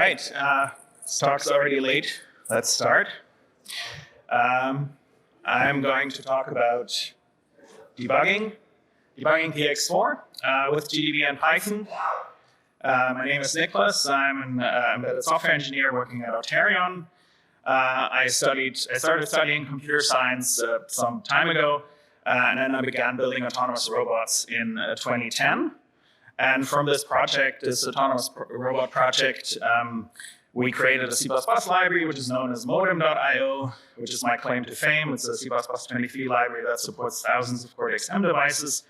right, this talk's already late. Let's start. I'm going to talk about debugging PX4 with GDB and Python. My name is Niklas. I'm an embedded software engineer working at Auterion. I started studying computer science some time ago, and then I began building autonomous robots in 2010. And from this project, this autonomous robot project, we created a C++ library, which is known as modem.io, which is my claim to fame. It's a C++23 library that supports thousands of Cortex-M devices.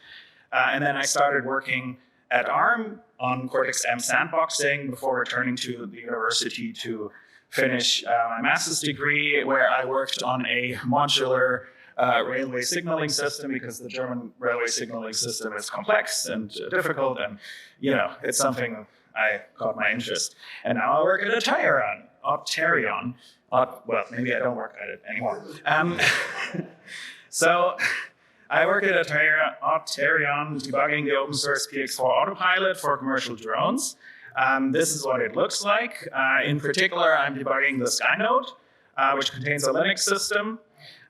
And then I started working at ARM on Cortex-M sandboxing before returning to the university to finish my master's degree, where I worked on a modular railway signaling system, because the German railway signaling system is complex and difficult, and it's something I caught my interest. And now I work at Auterion. Well, maybe I don't work at it anymore. So I work at Auterion debugging the open source PX4 Autopilot for commercial drones. This is what it looks like. In particular, I'm debugging the Skynode, which contains a Linux system,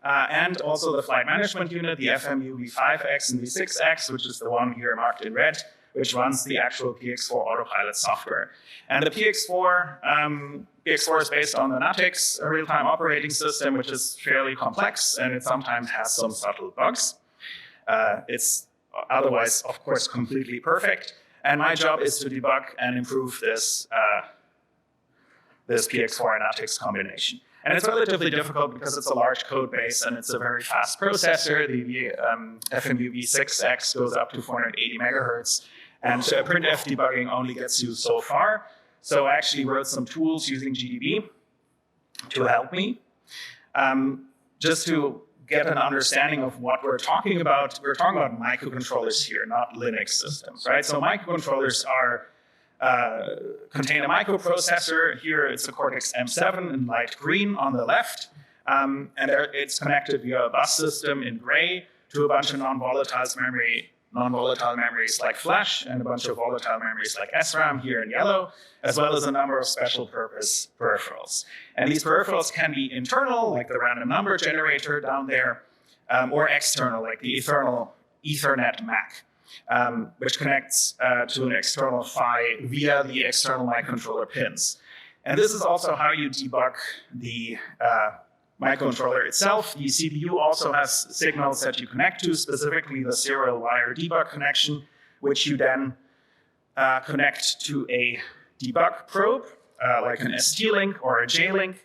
and also the flight management unit, the FMU V5X and V6X, which is the one here marked in red, which runs the actual PX4 Autopilot software. And the PX4 is based on the NuttX real-time operating system, which is fairly complex, and it sometimes has some subtle bugs. It's otherwise, of course, completely perfect. And my job is to debug and improve this PX4 and NuttX combination. And it's relatively difficult because it's a large code base and it's a very fast processor. The FMU V6X goes up to 480 megahertz. And printf debugging only gets you so far. So I actually wrote some tools using GDB to help me. Just to get an understanding of what we're talking about microcontrollers here, not Linux systems, right? So microcontrollers contain a microprocessor. Here it's a Cortex-M7 in light green on the left. And it's connected via a bus system in gray to a bunch of non-volatile memories like flash, and a bunch of volatile memories like SRAM here in yellow, as well as a number of special purpose peripherals. And these peripherals can be internal, like the random number generator down there, or external, like the Ethernet MAC, which connects to an external PHY via the external microcontroller pins. And this is also how you debug the microcontroller itself. The CPU also has signals that you connect to, specifically the serial wire debug connection, which you then connect to a debug probe, like an STLink or a JLink.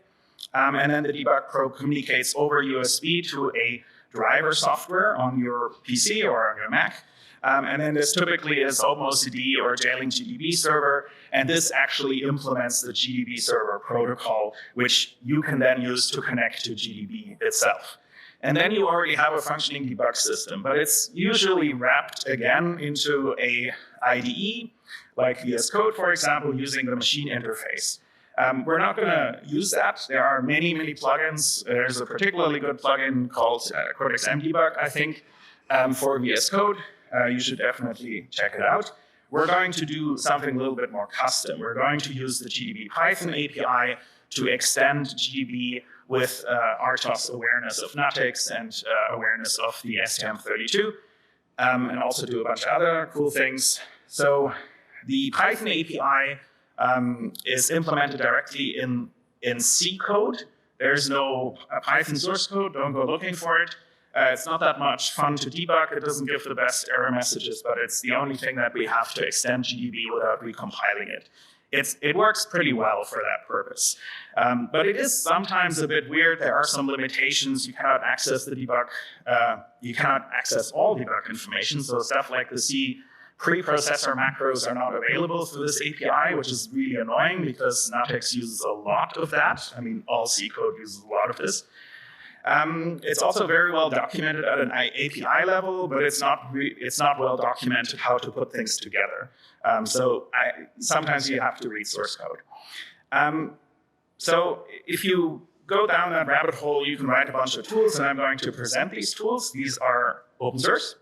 And then the debug probe communicates over USB to a driver software on your PC or on your Mac. And then this typically is OpenOCD or JLinkGDBServer, and this actually implements the GDB server protocol, which you can then use to connect to GDB itself. And then you already have a functioning debug system, but it's usually wrapped again into a IDE, like VS Code, for example, using the machine interface. We're not going to use that. There are many, many plugins. There's a particularly good plugin called Cortex-M Debug, I think, for VS Code. You should definitely check it out. We're going to do something a little bit more custom. We're going to use the GDB Python API to extend GDB with RTOS awareness of NuttX and awareness of the STM32, and also do a bunch of other cool things. So the Python API is implemented directly in C code. There's no Python source code. Don't go looking for it. It's not that much fun to debug. It doesn't give the best error messages, but it's the only thing that we have to extend GDB without recompiling it. It works pretty well for that purpose. But it is sometimes a bit weird. There are some limitations. You cannot access the debug. You cannot access all debug information. So stuff like the C preprocessor macros are not available through this API, which is really annoying because NuttX uses a lot of that. I mean, all C code uses a lot of this. It's also very well documented at an API level, but it's not well documented how to put things together. So sometimes you have to read source code. So if you go down that rabbit hole, you can write a bunch of tools, and I'm going to present these tools. These are open source.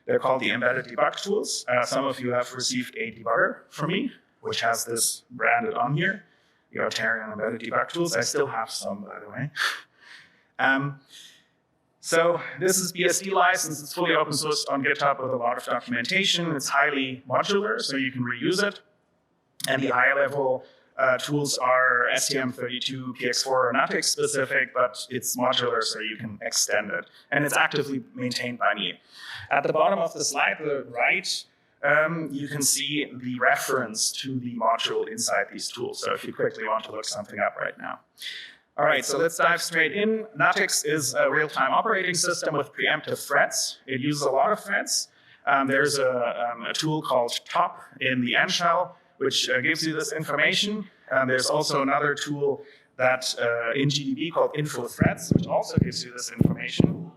They're called the Embedded Debug Tools. Some of you have received a debugger from me, which has this branded on here. the Auterion Embedded Debug Tools. I still have some, by the way. So this is BSD license. It's fully open source on GitHub with a lot of documentation. It's highly modular, so you can reuse it. And the high-level tools are STM32 PX4 or NuttX specific, but it's modular, so you can extend it. And it's actively maintained by me. At the bottom of the slide, the right, you can see the reference to the module inside these tools. So if you quickly want to look something up right now. All right, so let's dive straight in. NuttX is a real-time operating system with preemptive threads. It uses a lot of threads. There's a tool called top in the N shell, which gives you this information. There's also another tool that in GDB called info threads, which also gives you this information.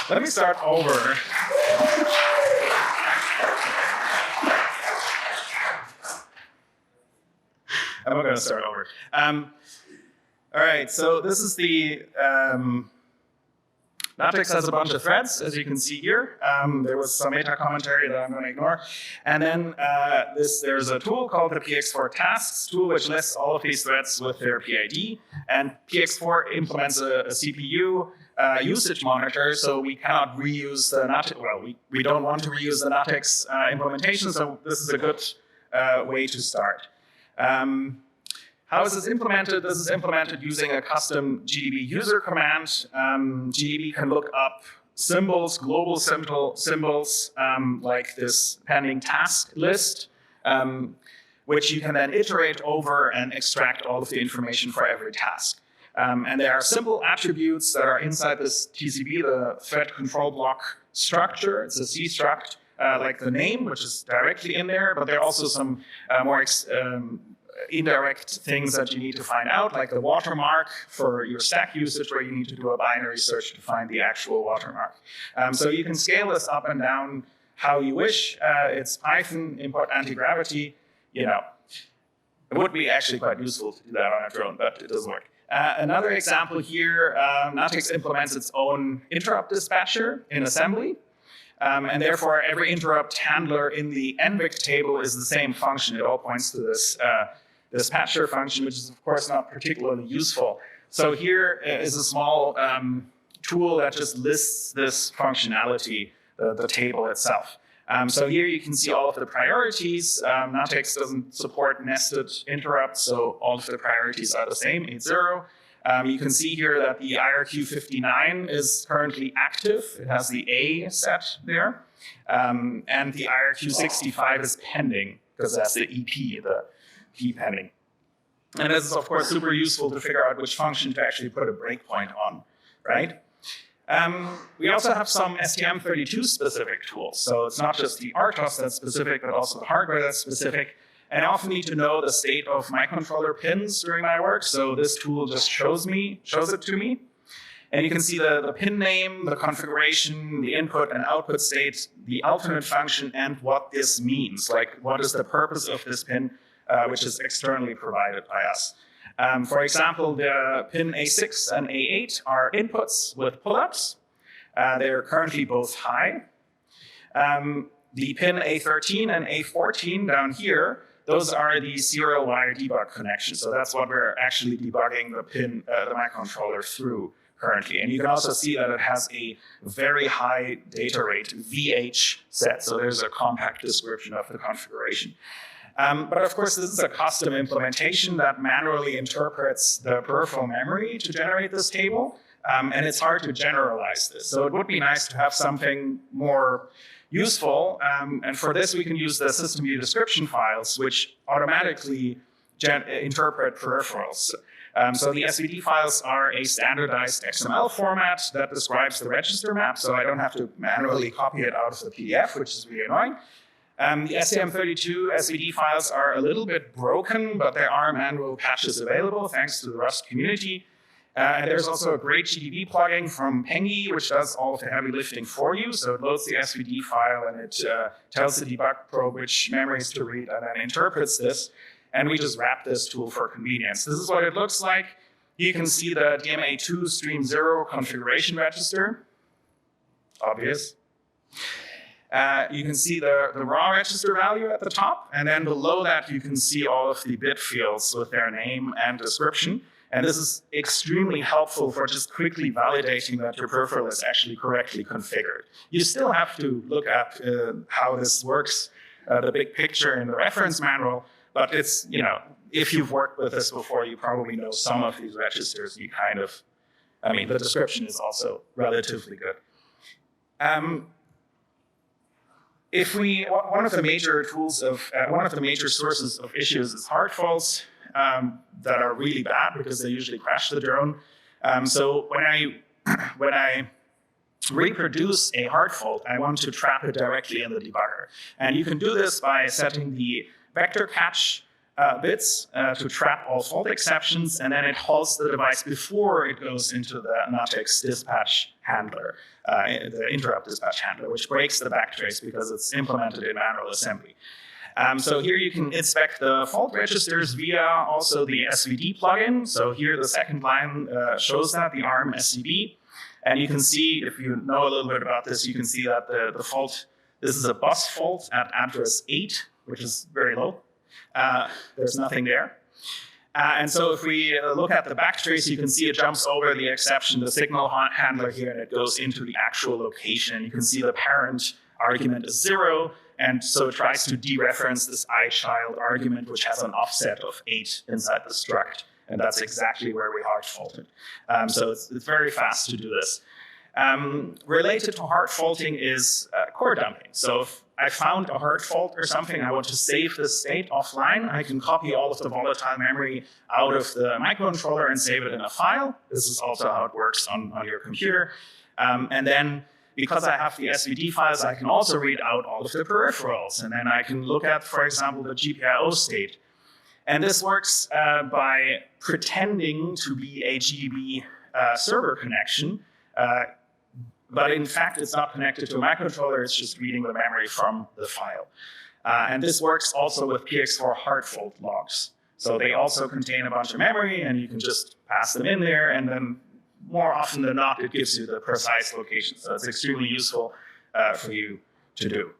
Let me start over. I'm not going to start over. All right, so this is the NuttX has a bunch of threads, as you can see here. There was some meta commentary that I'm going to ignore. And then there's a tool called the PX4 tasks tool, which lists all of these threads with their PID. And PX4 implements a CPU usage monitor, so we cannot reuse the NuttX. Well, we don't want to reuse the NuttX implementation, so this is a good way to start. How is this implemented? This is implemented using a custom GDB user command. GDB can look up symbols, global symbols, like this pending task list, which you can then iterate over and extract all of the information for every task. And there are simple attributes that are inside this TCB, the thread control block structure. It's a C struct, like the name, which is directly in there, but there are also some more indirect things that you need to find out, like the watermark for your stack usage, where you need to do a binary search to find the actual watermark. So you can scale this up and down how you wish. It's Python, import anti-gravity. You know, it would be actually quite useful to do that on a drone, but it doesn't work. Another example here, NuttX implements its own interrupt dispatcher in assembly. And therefore, every interrupt handler in the NVIC table is the same function. It all points to this dispatcher function, which is, of course, not particularly useful. So here is a small tool that just lists this functionality, the table itself. So here you can see all of the priorities. NuttX doesn't support nested interrupts, so all of the priorities are the same, 8.0. You can see here that the IRQ59 is currently active. It has the A set there. And the IRQ65 is pending, because that's the EP, the P pending. And this is, of course, super useful to figure out which function to actually put a breakpoint on, right? We also have some STM32 specific tools. So it's not just the RTOS that's specific, but also the hardware that's specific. And I often need to know the state of microcontroller pins during my work. So this tool just shows it to me. And you can see the pin name, the configuration, the input and output state, the alternate function, and what this means. Like, what is the purpose of this pin, which is externally provided by us. For example, the pin A6 and A8 are inputs with pull-ups. They're currently both high. The pin A13 and A14 down here, those are the serial wire debug connections. So that's what we're actually debugging the microcontroller through currently. And you can also see that it has a very high data rate, VH set. So there's a compact description of the configuration. But of course, this is a custom implementation that manually interprets the peripheral memory to generate this table. And it's hard to generalize this. So it would be nice to have something more useful. And for this, we can use the system view description files, which automatically interpret peripherals. So the SVD files are a standardized XML format that describes the register map. So I don't have to manually copy it out of the PDF, which is really annoying. The STM32 SVD files are a little bit broken, but there are manual patches available thanks to the Rust community. And there's also a great GDB plugin from Pengy, which does all of the heavy lifting for you. So it loads the SVD file and it tells the debug probe which memories to read and then interprets this. And we just wrap this tool for convenience. This is what it looks like. You can see the DMA2 stream 0 configuration register. Obvious. You can see the raw register value at the top, and then below that you can see all of the bit fields with their name and description. And this is extremely helpful for just quickly validating that your peripheral is actually correctly configured. You still have to look at how this works, the big picture in the reference manual, but it's, you know, if you've worked with this before, you probably know some of these registers. You kind of, I mean, the description is also relatively good. One of the major tools of, one of the major sources of issues is hard faults that are really bad because they usually crash the drone. So when I reproduce a hard fault, I want to trap it directly in the debugger. And you can do this by setting the vector catch bits to trap all fault exceptions, and then it halts the device before it goes into the NuttX dispatch handler, the interrupt dispatch handler, which breaks the backtrace because it's implemented in manual assembly. So here you can inspect the fault registers via also the SVD plugin. So here the second line shows that, the arm-none-eabi-gdb. And you can see, if you know a little bit about this, you can see that the fault, this is a bus fault at address 8, which is very low. There's nothing there. And so if we look at the backtrace, you can see it jumps over the exception, the signal handler here, and it goes into the actual location. You can see the parent argument is 0, and so it tries to dereference this iChild argument, which has an offset of 8 inside the struct. And that's exactly where we hard faulted. So it's very fast to do this. Related to hard faulting is core dumping. So if I found a hard fault or something, I want to save the state offline, I can copy all of the volatile memory out of the microcontroller and save it in a file. This is also how it works on your computer. And then because I have the SVD files, I can also read out all of the peripherals. And then I can look at, for example, the GPIO state. And this works by pretending to be a GDB server connection. But in fact, it's not connected to a microcontroller, it's just reading the memory from the file. And this works also with PX4 hard fault logs. So they also contain a bunch of memory, and you can just pass them in there, and then more often than not, it gives you the precise location. So it's extremely useful for you to do.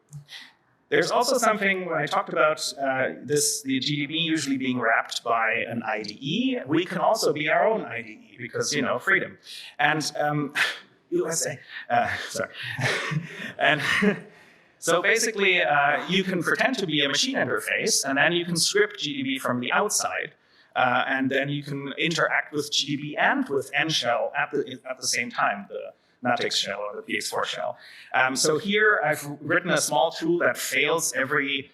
There's also something, when I talked about the GDB usually being wrapped by an IDE, we can also be our own IDE because, you know, freedom. And USA, sorry. And so basically, you can pretend to be a machine interface, and then you can script GDB from the outside, and then you can interact with GDB and with N-shell at the same time, the NuttX shell or the PX4 shell. So here I've written a small tool that fails every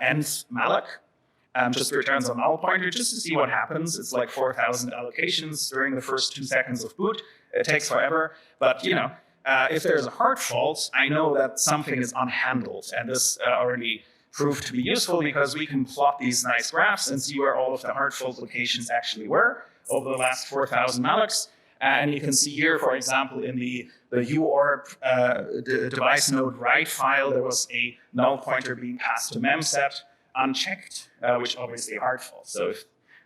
nth malloc, just returns a null pointer just to see what happens. It's like 4,000 allocations during the first 2 seconds of boot. It takes forever, but you know, if there's a hard fault, I know that something is unhandled, and this already proved to be useful because we can plot these nice graphs and see where all of the hard fault locations actually were over the last 4,000 mallocs. And you can see here, for example, in the UORB device node write file, there was a null pointer being passed to memset unchecked, which obviously a hard fault. So if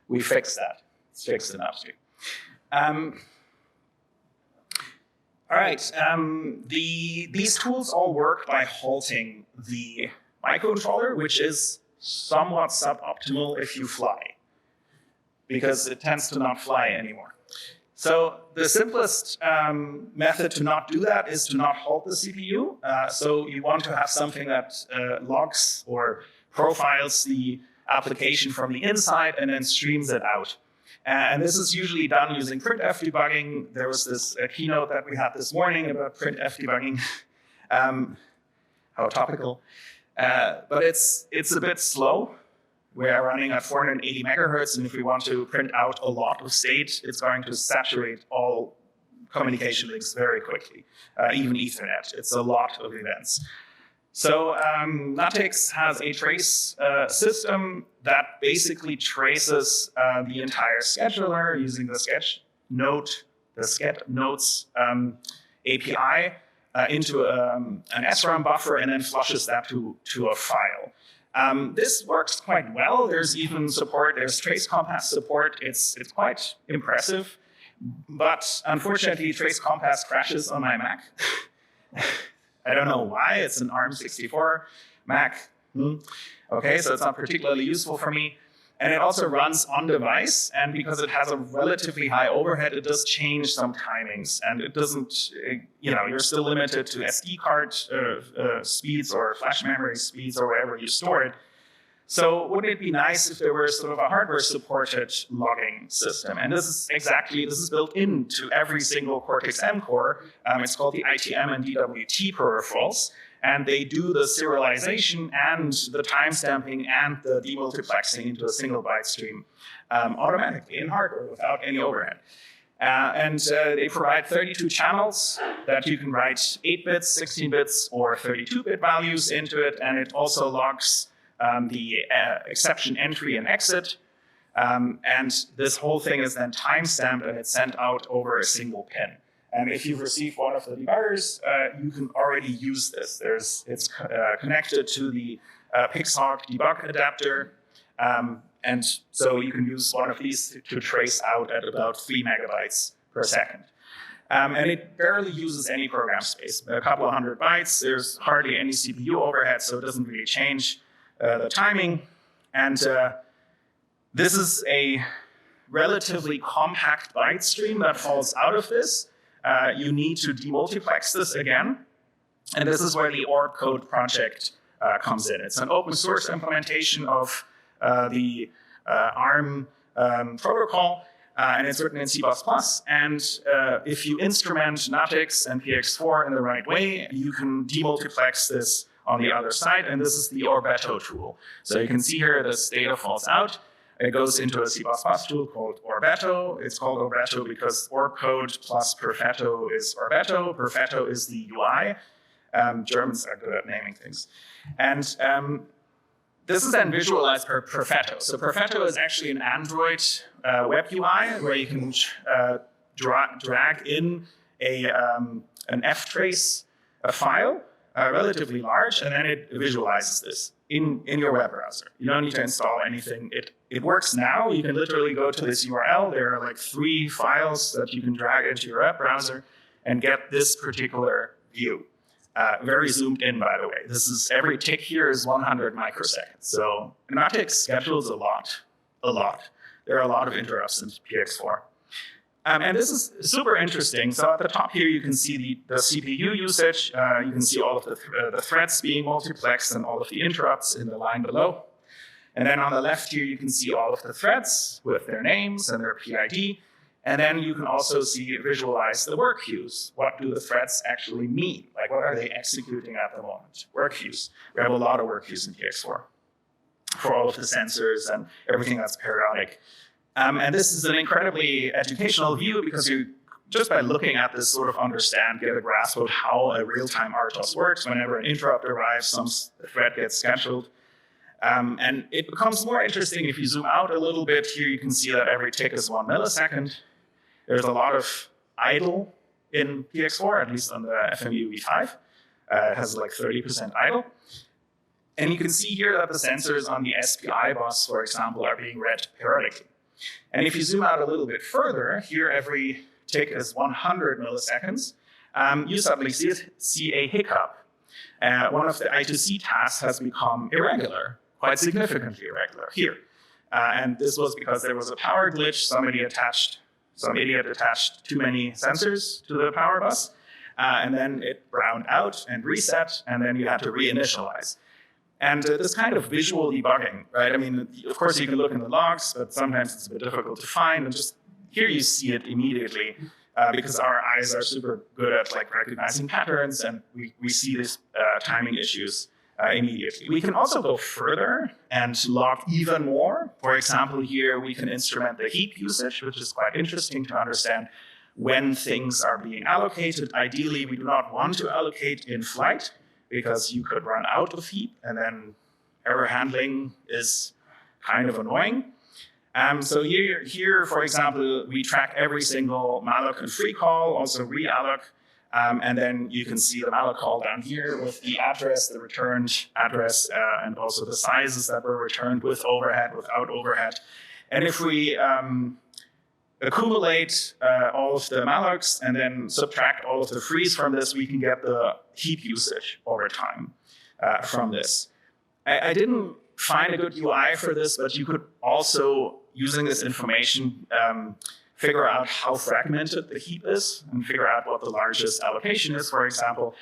we fix that, it's fixed in upstream. All right, these tools all work by halting the microcontroller, which is somewhat suboptimal if you fly, because it tends to not fly anymore. So the simplest method to not do that is to not halt the CPU. So you want to have something that logs or profiles the application from the inside and then streams it out. And this is usually done using printf debugging. There was this keynote that we had this morning about printf debugging. How topical. But it's a bit slow. We're running at 480 megahertz, and if we want to print out a lot of state, it's going to saturate all communication links very quickly, even Ethernet. It's a lot of events. So NuttX has a trace system that basically traces the entire scheduler using the sketch notes API into an SRAM buffer and then flushes that to a file. This works quite well. There's even support, there's trace compass support. It's quite impressive, but unfortunately trace compass crashes on my Mac. I don't know why. It's an ARM64 Mac. Okay, so it's not particularly useful for me. And it also runs on device, and because it has a relatively high overhead, it does change some timings, and it doesn't, you're still limited to SD card speeds or flash memory speeds or wherever you store it. So wouldn't it be nice if there were sort of a hardware-supported logging system? And this is built into every single Cortex-M core. It's called the ITM and DWT peripherals. And they do the serialization and the timestamping and the demultiplexing into a single byte stream automatically in hardware without any overhead. And they provide 32 channels that you can write 8 bits, 16 bits, or 32-bit values into it. And it also logs the exception entry and exit. And this whole thing is then timestamped and it's sent out over a single pin. And if you've received one of the debuggers, you can already use this. It's connected to the PX4 debug adapter. And so you can use one of these to trace out at about 3 megabytes per second. And it barely uses any program space. A couple of hundred bytes. There's hardly any CPU overhead, so it doesn't really change the timing. And this is a relatively compact byte stream that falls out of this. You need to demultiplex this again. And this is where the ORB code project comes in. It's an open source implementation of the ARM protocol, and it's written in C++. And if you instrument NuttX and PX4 in the right way, you can demultiplex this on the other side. And this is the Perfetto tool. So you can see here this data falls out. It goes into a C++ tool called Perfetto. It's called Perfetto because ORB code plus Perfetto is Perfetto. Perfetto is the UI. Germans are good at naming things. And this is then visualized per Perfetto. So Perfetto is actually an Android web UI where you can drag in an ftrace file, relatively large, and then it visualizes this in your web browser. You don't need to install anything. It works now. You can literally go to this URL. There are like 3 files that you can drag into your web browser and get this particular view. Very zoomed in, by the way. Every tick here is 100 microseconds. So NuttX schedules a lot. There are a lot of interrupts in PX4. And this is super interesting. So at the top here, you can see the CPU usage. You can see all of the threads being multiplexed and all of the interrupts in the line below. And then on the left here, you can see all of the threads with their names and their PID. And then you can also visualize the work queues. What do the threads actually mean? Like, what are they executing at the moment? Work queues. We have a lot of work queues in PX4 for all of the sensors and everything that's periodic. And this is an incredibly educational view because you, just by looking at this, sort of get a grasp of how a real-time RTOS works. Whenever an interrupt arrives, some thread gets scheduled. And it becomes more interesting if you zoom out a little bit. Here you can see that every tick is 1 millisecond. There's a lot of idle in PX4, at least on the FMU V5. It has like 30% idle. And you can see here that the sensors on the SPI bus, for example, are being read periodically. And if you zoom out a little bit further, here every tick is 100 milliseconds. You suddenly see a hiccup. One of the I2C tasks has become irregular, quite significantly irregular here. And this was because there was a power glitch. Some idiot attached too many sensors to the power bus. And then it browned out and reset, and then you had to reinitialize. And this kind of visual debugging, right? I mean, of course, you can look in the logs, but sometimes it's a bit difficult to find. And just here you see it immediately because our eyes are super good at recognizing patterns, and we see these timing issues immediately. We can also go further and log even more. For example, here we can instrument the heap usage, which is quite interesting to understand when things are being allocated. Ideally, we do not want to allocate in flight, because you could run out of heap, and then error handling is kind of annoying. So here, for example, we track every single malloc and free call, also realloc, and then you can see the malloc call down here with the address, the returned address, and also the sizes that were returned with overhead, without overhead. And if we accumulate all of the mallocs and then subtract all of the frees from this, we can get the heap usage over time from this. I didn't find a good UI for this, but you could also, using this information, figure out how fragmented the heap is and figure out what the largest allocation is, for example.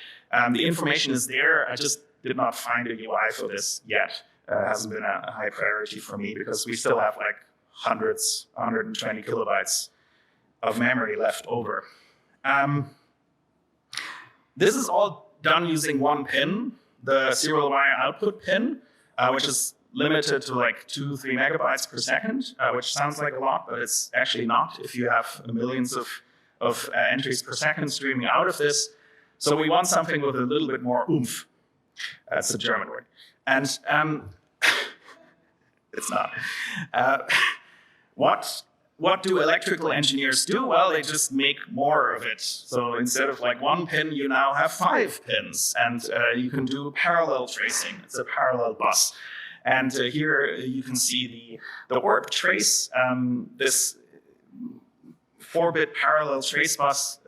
The information is there. I just did not find a UI for this yet. It hasn't been a high priority for me because we still have like hundreds, 120 kilobytes of memory left over. This is all done using one pin, the serial wire output pin, which is limited to like 2-3 megabytes per second, which sounds like a lot, but it's actually not if you have millions of entries per second streaming out of this. So we want something with a little bit more oomph. That's a German word. And it's not. What do electrical engineers do? Well, they just make more of it. So instead of like one pin, you now have 5 pins, and you can do parallel tracing. It's a parallel bus. And here you can see the ORB trace. This 4-bit parallel trace bus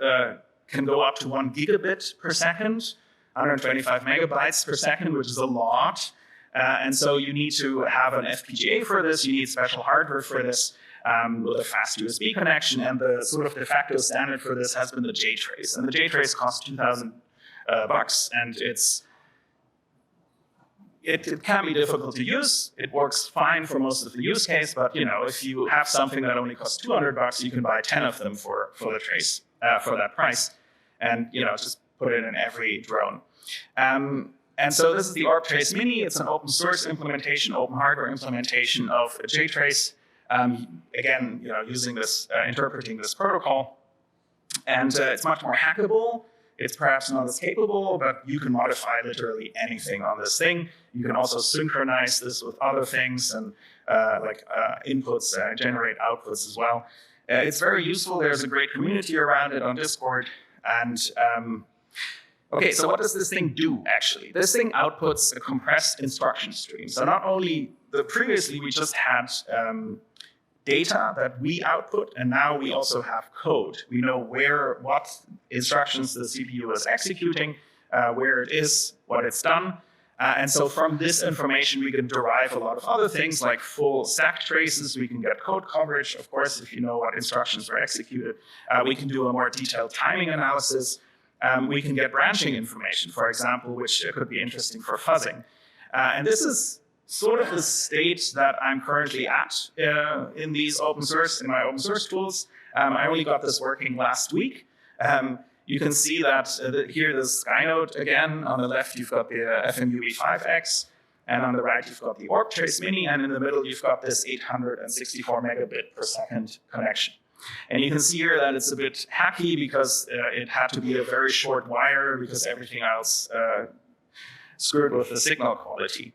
can go up to 1 gigabit per second, 125 megabytes per second, which is a lot. And so you need to have an FPGA for this. You need special hardware for this with a fast USB connection. And the sort of de facto standard for this has been the JTrace. And the JTrace costs $2,000, and it can be difficult to use. It works fine for most of the use case, but if you have something that only costs $200, you can buy 10 of them for the trace for that price, and just put it in every drone. And so this is the ORB Trace Mini. It's an open source implementation, open hardware implementation of a JTrace. Again, using this, interpreting this protocol, and it's much more hackable. It's perhaps not as capable, but you can modify literally anything on this thing. You can also synchronize this with other things and inputs, generate outputs as well. It's very useful. There's a great community around it on Discord. And okay, so what does this thing do, actually? This thing outputs a compressed instruction stream. So not only previously we just had data that we output, and now we also have code. We know what instructions the CPU is executing, where it is, what it's done. And so from this information, we can derive a lot of other things like full stack traces. We can get code coverage, of course, if you know what instructions were executed. We can do a more detailed timing analysis. We can get branching information, for example, which could be interesting for fuzzing. And this is sort of the state that I'm currently at in my open source tools. I only got this working last week. You can see that here the Skynode again. On the left, you've got the FMUV5X, and on the right, you've got the ORB Trace Mini, and in the middle, you've got this 864 megabit per second connection. And you can see here that it's a bit hacky because it had to be a very short wire because everything else screwed with the signal quality.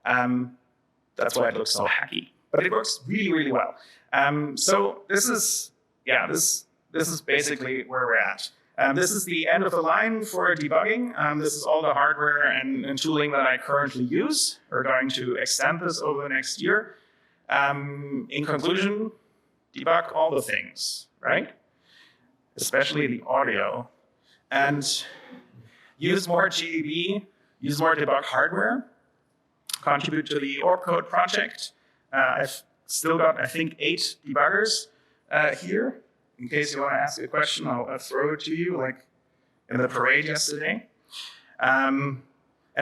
That's why it looks so hacky, but it works really, really well. So this is basically where we're at. This is the end of the line for debugging. This is all the hardware and tooling that I currently use. We're going to extend this over the next year. In conclusion, debug all the things, right? Especially the audio. And use more GDB, use more debug hardware. Contribute to the ORB code project. I've still got, I think, 8 debuggers here. In case you want to ask a question, I'll throw it to you, like in the parade yesterday. And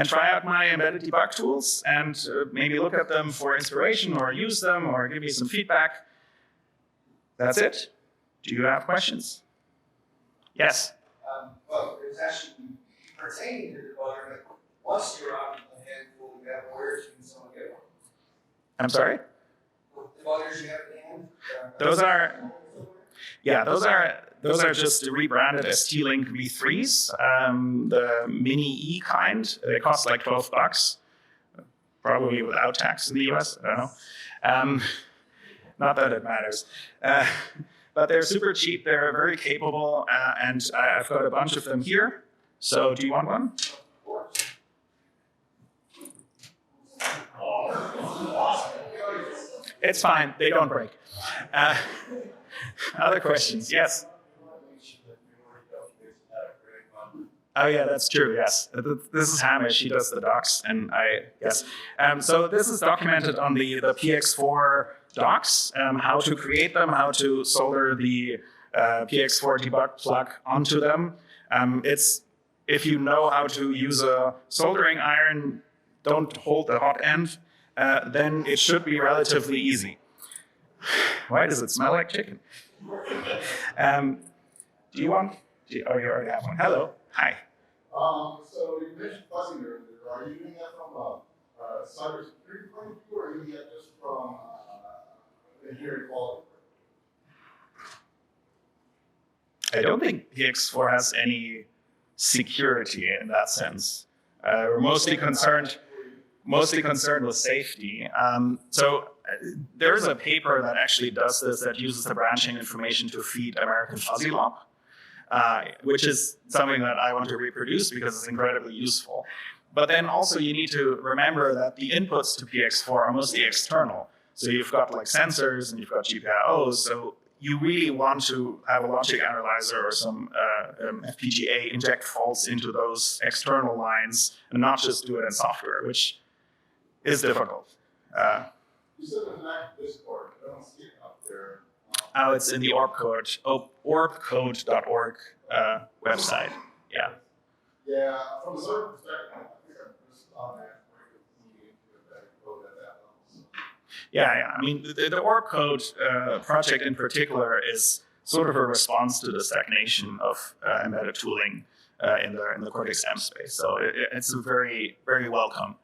try out my embedded debug tools and maybe look at them for inspiration or use them or give me some feedback. That's it. Do you have questions? Yes? Well, it's actually pertaining to debugger. Once you're on the handful, you have where can someone get one? I'm sorry? Debuggers you have at hand? Those are just rebranded as STLink V3s, the mini E kind. They cost like $12, probably without tax in the US. I don't know. Not that it matters. But they're super cheap. They're very capable, and I've got a bunch of them here. So do you want one? It's fine. They don't break. Other questions? Yes. Oh yeah, that's true. Yes, this is Hamish. He does the docs, and yes. So this is documented on the PX4 docs. How to create them, how to solder the PX4 debug plug onto them. It's if you know how to use a soldering iron, don't hold the hot end, then it should be relatively easy. Why does it smell like chicken? Do you want? Oh, you already have one. Hello. Hi. So you mentioned fuzzing earlier. Are you doing that from a cybersecurity point of view, or are you doing that just from inherent quality? I don't think PX4 has any security in that sense. We're mostly concerned with safety. So there's a paper that actually does this, that uses the branching information to feed American Fuzzy Lob, which is something that I want to reproduce because it's incredibly useful. But then also you need to remember that the inputs to PX4 are mostly external. So you've got like sensors and you've got GPIOs. So you really want to have a logic analyzer or some FPGA inject faults into those external lines and not just do it in software, which is difficult. You said there's an active Discord. I don't see it up there. Oh, it's in the ORB code, orbcode.org website. Yeah. Yeah, from a certain perspective, I think I'm just on that. Code at that level. So. Yeah. I mean, the ORB code project in particular is sort of a response to the stagnation of embedded tooling in the Cortex-M space. So it's a very, very welcome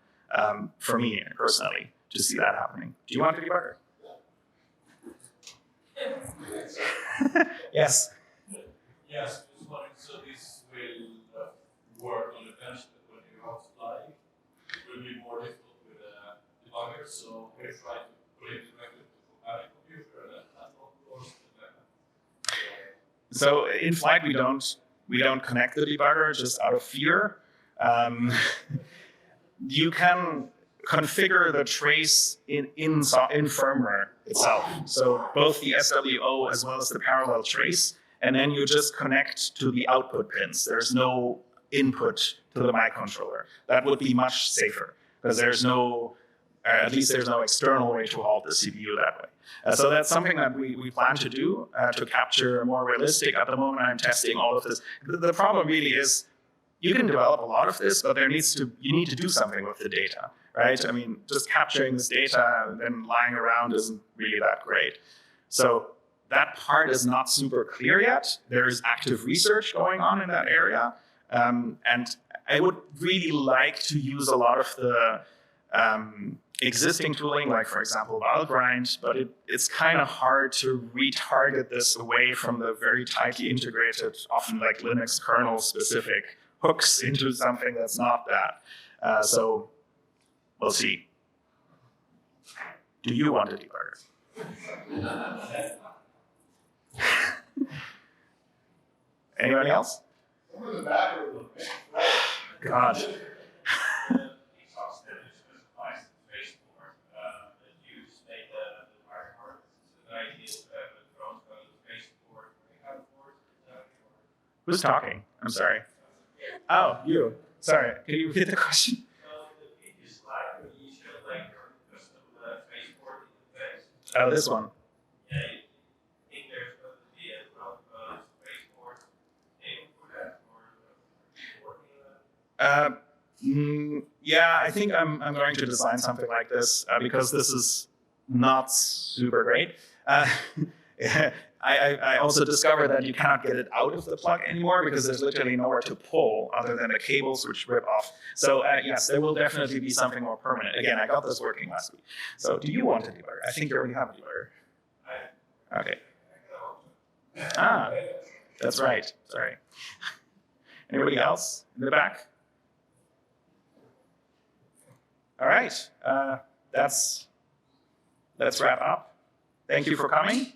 for me personally to see that happening. Do you want a debugger? Yes. Yes, just wondering, so this will work on the bench, but when you apply, it will be more difficult with a debugger, so we try to put it directly to a computer and that's not close to that. So in flight, we don't connect the debugger just out of fear. You can configure the trace in firmware itself. So both the SWO as well as the parallel trace, and then you just connect to the output pins. There's no input to the microcontroller. That would be much safer because there's no external way to halt the CPU that way. So that's something that we plan to do to capture more realistic. At the moment, I'm testing all of this. The problem really is you can develop a lot of this, but you need to do something with the data, right? I mean, just capturing this data and then lying around isn't really that great. So that part is not super clear yet. There is active research going on in that area. And I would really like to use a lot of the existing tooling, like for example, Valgrind, but it's kind of hard to retarget this away from the very tightly integrated, often like Linux kernel specific hooks into something that's not that. So we'll see. Do you want a debugger? Anybody else? Over the back of the God. Who's talking? I'm sorry. Oh, you. Sorry. Can you repeat the question? Oh, this one. Yeah, I think I'm going to design something like this because this is not super great. I also discovered that you cannot get it out of the plug anymore because there's literally nowhere to pull other than the cables which rip off. So yes, there will definitely be something more permanent. Again, I got this working last week. So do you want a debugger? I think you already have a debugger. Okay. Ah, that's right. Sorry. Anybody else in the back? All right. Let's wrap up. Thank you for coming.